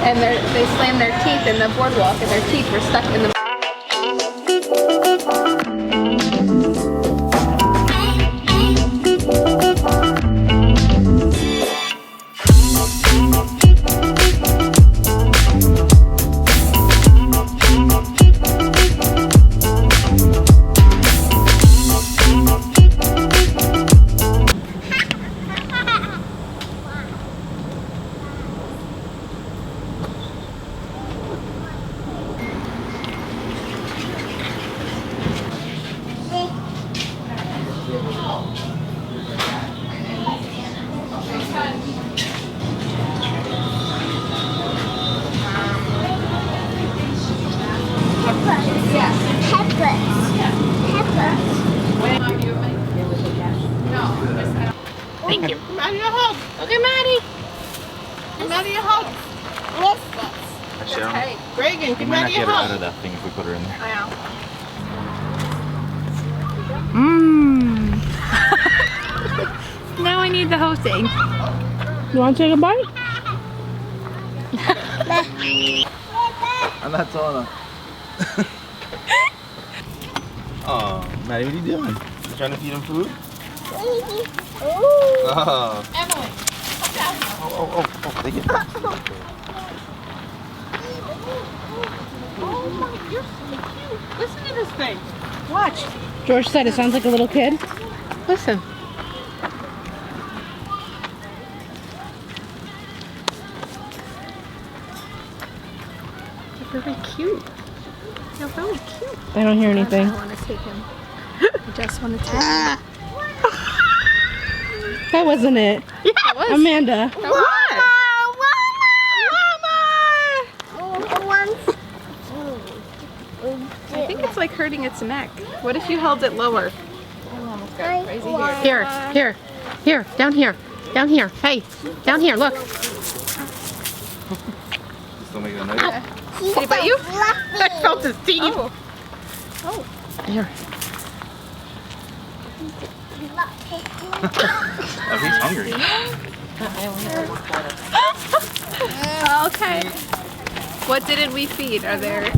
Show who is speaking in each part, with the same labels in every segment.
Speaker 1: and they slammed their teeth in the boardwalk, and their teeth were stuck in the.
Speaker 2: Thank you.
Speaker 1: Maddie, a hug. Okay, Maddie. Give Maddie a hug.
Speaker 3: Actually,
Speaker 1: Hey, Reagan,
Speaker 3: we
Speaker 1: give
Speaker 3: might not
Speaker 1: Maddie a
Speaker 3: get her out
Speaker 1: hug.
Speaker 3: of that thing if we put her in there.
Speaker 1: I know.
Speaker 2: Now I need the whole thing.
Speaker 1: You want to take a bite?
Speaker 3: I'm not telling her. Oh, Maddie, what are you doing? You trying to feed him food? Oh.
Speaker 1: Emily.
Speaker 3: Oh, take it.
Speaker 1: Oh my, you're so cute. Listen to this thing. Watch.
Speaker 4: George said it sounds like a little kid.
Speaker 1: Listen. They're very cute. They're really cute.
Speaker 4: I don't hear anything.
Speaker 1: I want to take him. I just want to take him.
Speaker 4: That wasn't it.
Speaker 1: Yeah, it was.
Speaker 4: Amanda.
Speaker 1: That was it. I think it's like hurting its neck. What if you held it lower? Here, down here. Hey, down here, look.
Speaker 3: Still making a noise?
Speaker 1: Did he bite you? I felt his teeth. Oh. Here.
Speaker 3: Oh, he's hungry.
Speaker 1: Okay. What did we feed? Are there...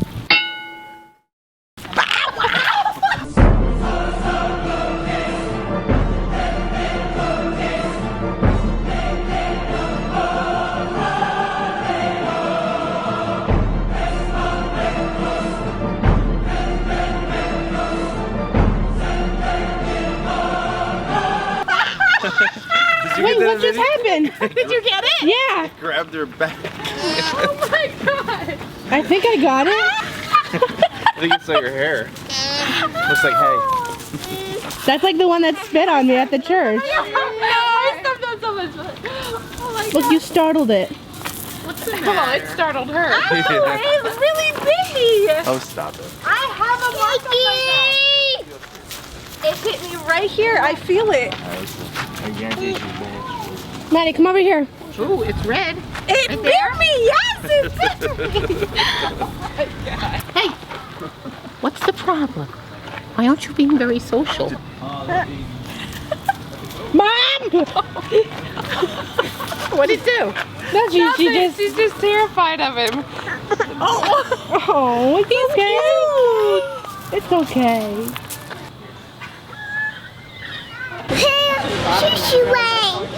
Speaker 4: Wait, what just happened?
Speaker 1: Did you get it?
Speaker 4: Yeah,
Speaker 3: Grabbed her back.
Speaker 1: Oh my god.
Speaker 4: I think I got it.
Speaker 3: I think it's like her hair. Looks like hay.
Speaker 4: That's like the one that spit on me at the church.
Speaker 1: I stepped on so much fun. Oh my god.
Speaker 4: Look, you startled it.
Speaker 1: What's the matter? Oh, it startled her.
Speaker 3: Yeah.
Speaker 1: It's really big.
Speaker 3: Oh, stop it.
Speaker 1: I have a mark on my back. It hit me right here. I feel it.
Speaker 3: I guarantee she's bad.
Speaker 4: Maddie, come over here.
Speaker 1: Ooh, it's red. It bit me. Yes, it bit me. Hey, what's the problem? Why aren't you being very social?
Speaker 4: Mom!
Speaker 1: What did it do?
Speaker 4: No,
Speaker 1: She's just terrified of him.
Speaker 4: Oh, it's okay. It's okay.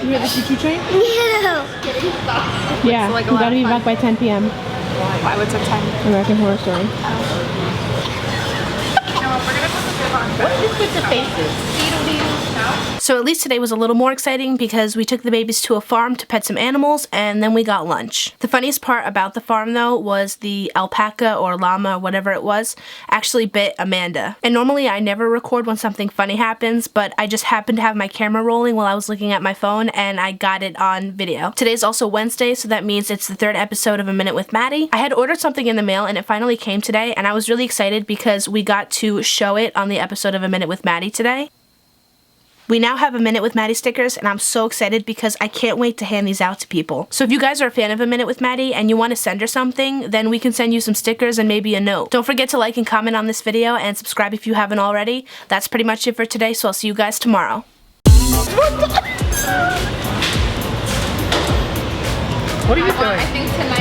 Speaker 4: You hear the choo-choo train? Yeah,
Speaker 1: like a
Speaker 4: we
Speaker 1: lot
Speaker 4: gotta
Speaker 1: of
Speaker 4: be
Speaker 1: fun.
Speaker 4: back by 10 p.m.
Speaker 1: Why? What's our time?
Speaker 4: American Horror Story.
Speaker 1: What is this with the faces?
Speaker 4: So at least today was a little more exciting because we took the babies to a farm to pet some animals and then we got lunch. The funniest part about the farm though was the alpaca or llama, whatever it was, actually bit Amanda. And normally I never record when something funny happens, but I just happened to have my camera rolling while I was looking at my phone and I got it on video. Today's also Wednesday, so that means it's the third episode of A Minute with Maddie. I had ordered something in the mail and it finally came today and I was really excited because we got to show it on the episode of A Minute with Maddie today. We now have A Minute with Maddie stickers and I'm so excited because I can't wait to hand these out to people. So if you guys are a fan of A Minute with Maddie and you want to send her something, then we can send you some stickers and maybe a note. Don't forget to like and comment on this video and subscribe if you haven't already. That's pretty much it for today, so I'll see you guys tomorrow.
Speaker 1: What are you doing? I think tonight